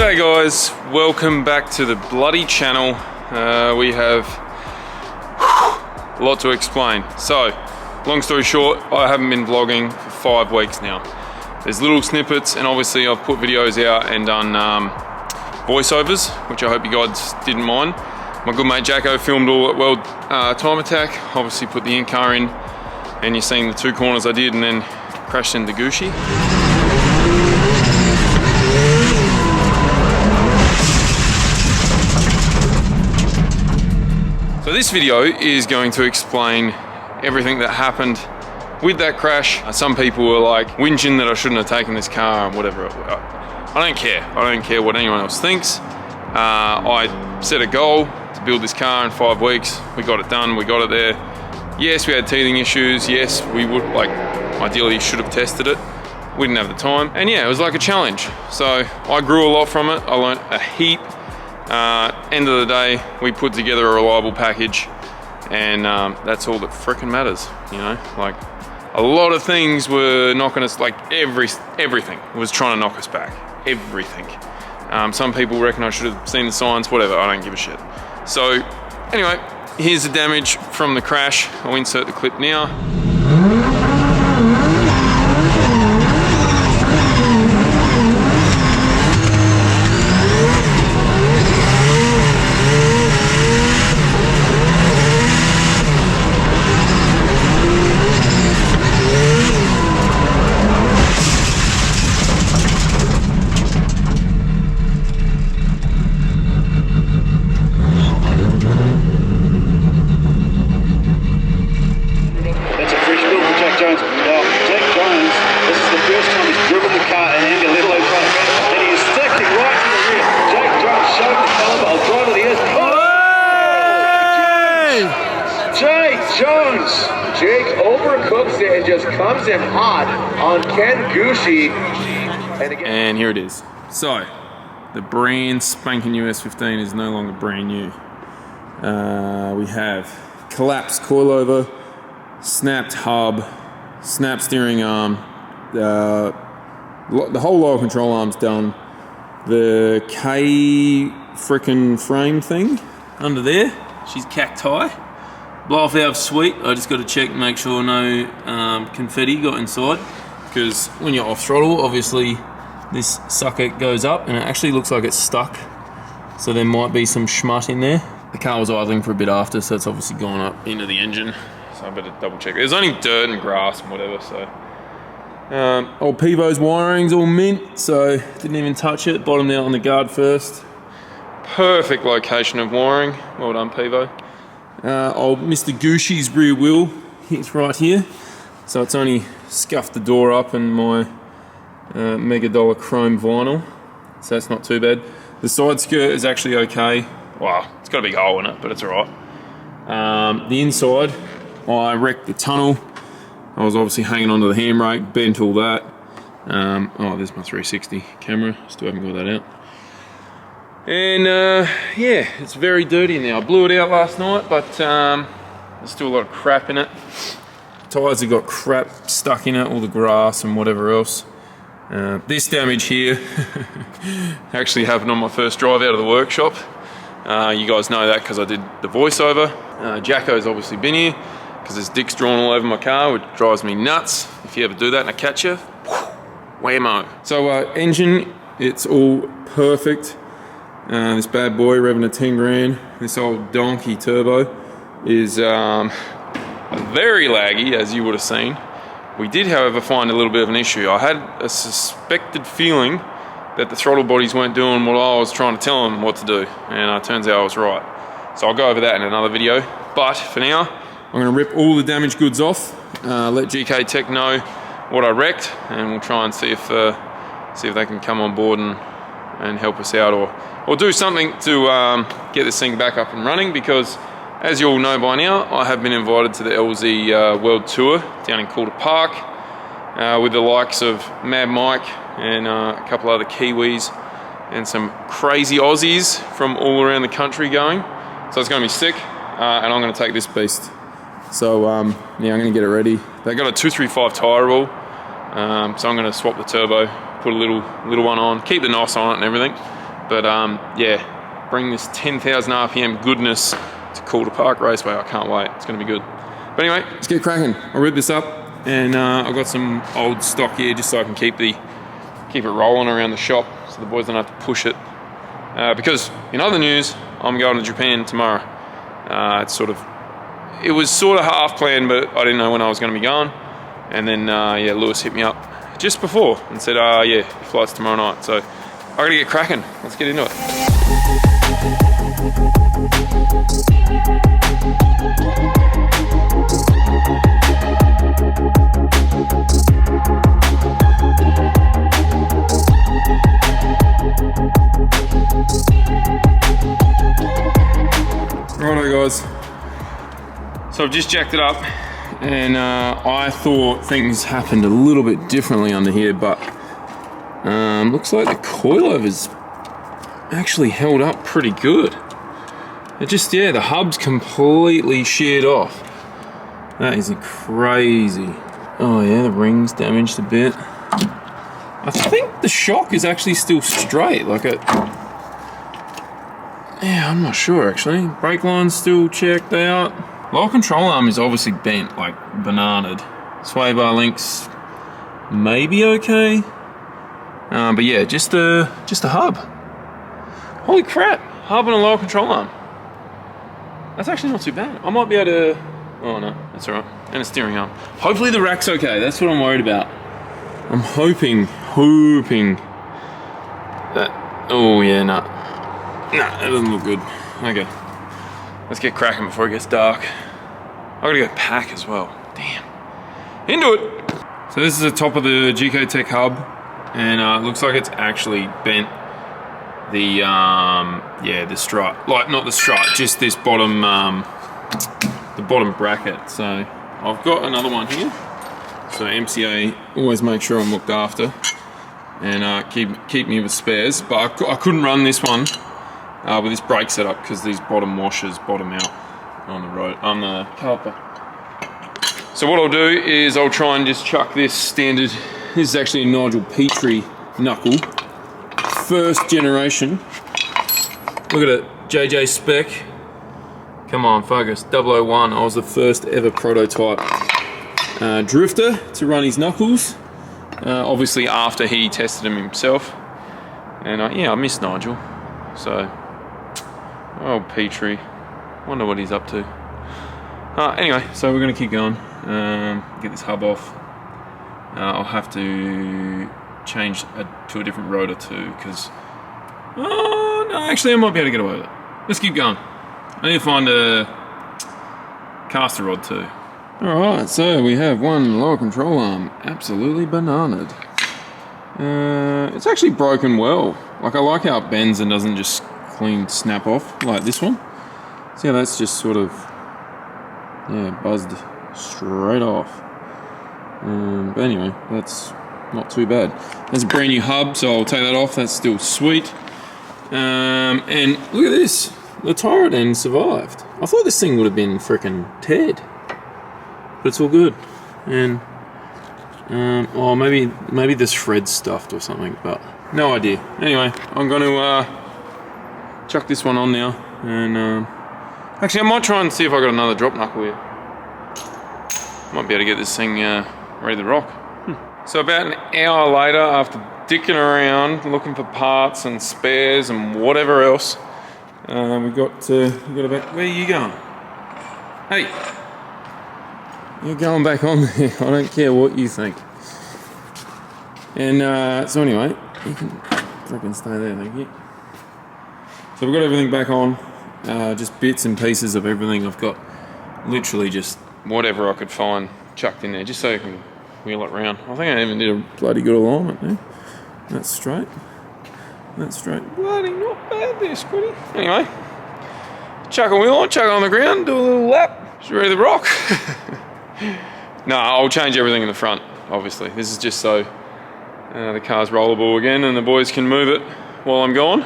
G'day guys, welcome back to the bloody channel. We have a lot to explain. So, long story short, I haven't been vlogging for 5 weeks now. There's little snippets, and obviously I've put videos out and done voiceovers, which I hope you guys didn't mind. My good mate Jacko filmed all at World Time Attack, obviously put the in-car in, and you're seeing the 2 corners I did and then crashed into Gucci. So this video is going to explain everything that happened with that crash. Some people were like whinging that I shouldn't have taken this car and whatever. I don't care. I don't care what anyone else thinks. I set a goal to build this car in 5 weeks. We got it done, we got it there. Yes, we had teething issues. Yes, we would, like, ideally should have tested it. We didn't have the time. And yeah, it was like a challenge. So I grew a lot from it. I learned a heap. End of the day, we put together a reliable package, and that's all that frickin' matters, you know? Like, a lot of things were knocking us, like everything was trying to knock us back. Everything. Some people reckon I should have seen the signs, whatever, I don't give a shit. So, anyway, here's the damage from the crash. I'll insert the clip now. Jake overcooks it and just comes in hot on Ken Gucci. And here it is. So, the brand spanking new S15 is no longer brand new. We have collapsed coilover, snapped hub, snapped steering arm, the whole lower control arm's done. The K frickin' frame thing under there, she's cacti. Blow off valve sweet. I just got to check and make sure no confetti got inside, because when you're off throttle, obviously this sucker goes up and it actually looks like it's stuck, so there might be some schmut in there. The car was idling for a bit after, so it's obviously gone up into the engine, so I better double check. There's only dirt and grass and whatever, so old Pivo's wiring's all mint, so didn't even touch it. Bottomed out on the guard first. Perfect location of wiring. Well done, Pivo. Old Mr. Gucci's rear wheel hits right here, so it's only scuffed the door up and my mega dollar chrome vinyl, so that's not too bad. The side skirt is actually okay. Wow, it's got a big hole in it, but it's alright. The inside, I wrecked the tunnel. I was obviously hanging onto the handbrake, bent all that. Oh, there's my 360 camera, still haven't got that out. And yeah, it's very dirty now. I blew it out last night, but there's still a lot of crap in it. Tyres have got crap stuck in it, all the grass and whatever else. This damage here actually happened on my first drive out of the workshop. You guys know that because I did the voiceover. Jacko's obviously been here because there's dicks drawn all over my car, which drives me nuts. If you ever do that and I catch you, whammo. So engine, it's all perfect. This bad boy revving at 10 grand. This old donkey turbo is very laggy, as you would have seen. We did, however, find a little bit of an issue. I had a suspected feeling that the throttle bodies weren't doing what I was trying to tell them what to do, and it turns out I was right. So I'll go over that in another video. But for now, I'm going to rip all the damaged goods off, let GK Tech know what I wrecked, and we'll try and see if they can come on board and help us out, or do something to get this thing back up and running, because as you all know by now, I have been invited to the LZ World Tour down in Calder Park with the likes of Mad Mike and a couple other Kiwis and some crazy Aussies from all around the country going. So it's going to be sick, and I'm going to take this beast. So yeah, I'm going to get it ready. They got a 235 tyre rule, so I'm going to swap the turbo, put a little one on, keep the NOS on it and everything. But yeah, bring this 10,000 RPM goodness to Calder Park Raceway. I can't wait. It's going to be good. But anyway, let's get cracking. I'll rip this up, and I've got some old stock here just so I can keep it rolling around the shop, so the boys don't have to push it. Because in other news, I'm going to Japan tomorrow. It was sort of half planned, but I didn't know when I was going to be going. And then yeah, Lewis hit me up just before and said, yeah, your flight's tomorrow night. So I gotta get cracking. Let's get into it. Righto guys, so I've just jacked it up, and I thought things happened a little bit differently under here, but looks like the coilover's actually held up pretty good. It just, yeah, the hub's completely sheared off. That is crazy. Oh yeah, the ring's damaged a bit. I think the shock is actually still straight, like it. Yeah, I'm not sure actually. Brake line's still checked out. Lower control arm is obviously bent, like bananaed. Sway bar links maybe okay. But yeah, just a hub. Holy crap, hub and a lower control arm. That's actually not too bad. I might be able to, oh no, that's all right. And a steering arm. Hopefully the rack's okay, that's what I'm worried about. I'm hoping that, oh yeah, no. Nah, that doesn't look good. Okay, let's get cracking before it gets dark. I gotta go pack as well. Damn. Into it. So this is the top of the GK Tech hub, and it looks like it's actually bent the yeah, the strut. Like not the strut, just this bottom the bottom bracket. So I've got another one here. So MCA always make sure I'm looked after, and keep me with spares. But I couldn't run this one with this brake setup because these bottom washers bottom out on the road, on the caliper. So what I'll do is I'll try and just chuck this standard. This is actually a Nigel Petrie knuckle, first generation. Look at it, JJ spec. Come on, focus. 001. I was the first ever prototype drifter to run his knuckles. Obviously after he tested them himself. And yeah, I miss Nigel. So, oh Petrie, wonder what he's up to. Anyway, so we're gonna keep going. Get this hub off. I'll have to change to a different rotor too, because oh no, actually I might be able to get away with it. Let's keep going. I need to find a caster rod too. Alright, so we have one lower control arm absolutely bananaed. It's actually broken well. Like I like how it bends and doesn't just clean snap off like this one. See how that's just sort of, yeah, buzzed straight off. But anyway, that's not too bad. There's a brand new hub, so I'll take that off. That's still sweet. And look at this. The turret end survived. I thought this thing would have been freaking dead, but it's all good. And oh, maybe this shred's stuffed or something, but no idea. Anyway, I'm going to chuck this one on now, and actually I might try and see if I got another drop knuckle here. Might be able to get this thing ready to rock. So about an hour later, after dicking around looking for parts and spares and whatever else, we got a back. Where are you going? Hey, you're going back on there. I don't care what you think. And so anyway, you can freaking stay there, thank you. So we've got everything back on, just bits and pieces of everything. I've got literally just whatever I could find chucked in there, just so you can wheel it around. I think I even did a bloody good alignment there. That's straight. That's straight. Bloody not bad there, Squiddy. Anyway, chuck a wheel on, chuck it on the ground, do a little lap, just ready to rock. No, I'll change everything in the front, obviously. This is just so the car's rollable again and the boys can move it while I'm gone.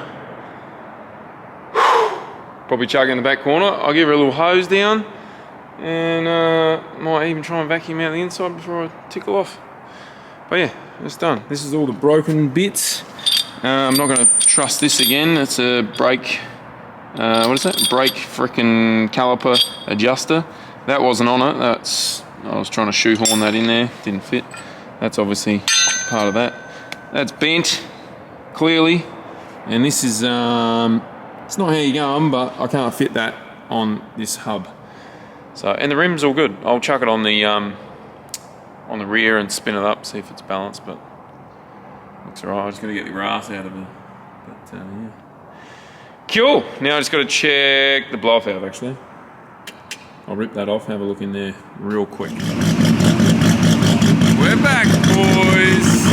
Probably chuck it in the back corner. I'll give her a little hose down, and might even try and vacuum out the inside before I tickle off. But yeah, it's done. This is all the broken bits. I'm not going to trust this again. It's a brake, what is that? Brake frickin' caliper adjuster. That wasn't on it. I was trying to shoehorn that in there. Didn't fit. That's obviously part of that. That's bent, clearly. And this is, it's not how you're going, but I can't fit that on this hub. So, and the rim's all good. I'll chuck it on the rear and spin it up, see if it's balanced, but looks alright. I'm just gonna get the grass out of it. But yeah. Cool. Now I just gotta check the blow off valve actually. I'll rip that off, have a look in there real quick. We're back, boys.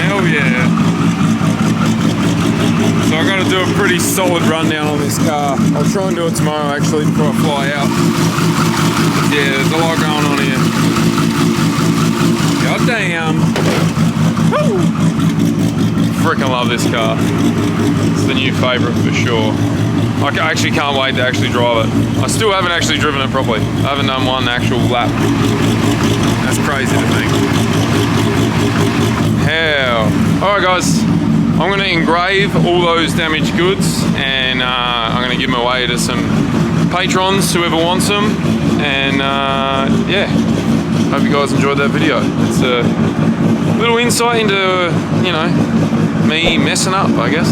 Hell yeah. So I gotta do a pretty solid rundown on this car. I'll try and do it tomorrow actually before I fly out. Yeah, there's a lot going on here. God damn. Woo! Freaking love this car. It's the new favourite for sure. I actually can't wait to actually drive it. I still haven't actually driven it properly. I haven't done one actual lap. That's crazy to think. Hell. Alright guys, I'm going to engrave all those damaged goods and I'm going to give them away to some patrons, whoever wants them. And yeah, hope you guys enjoyed that video. It's a little insight into, you know, me messing up, I guess.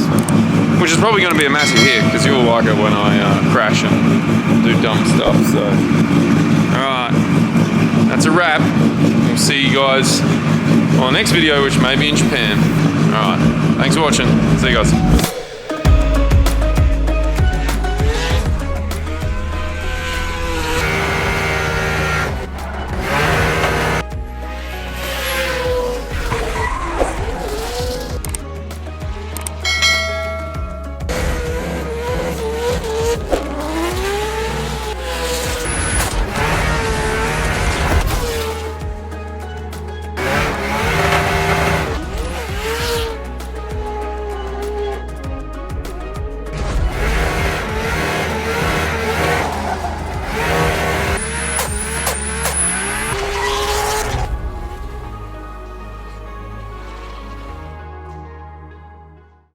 Which is probably going to be a massive hit because you'll like it when I crash and do dumb stuff. So, alright, that's a wrap. We'll see you guys on the next video, which may be in Japan. Alright, thanks for watching. See you guys.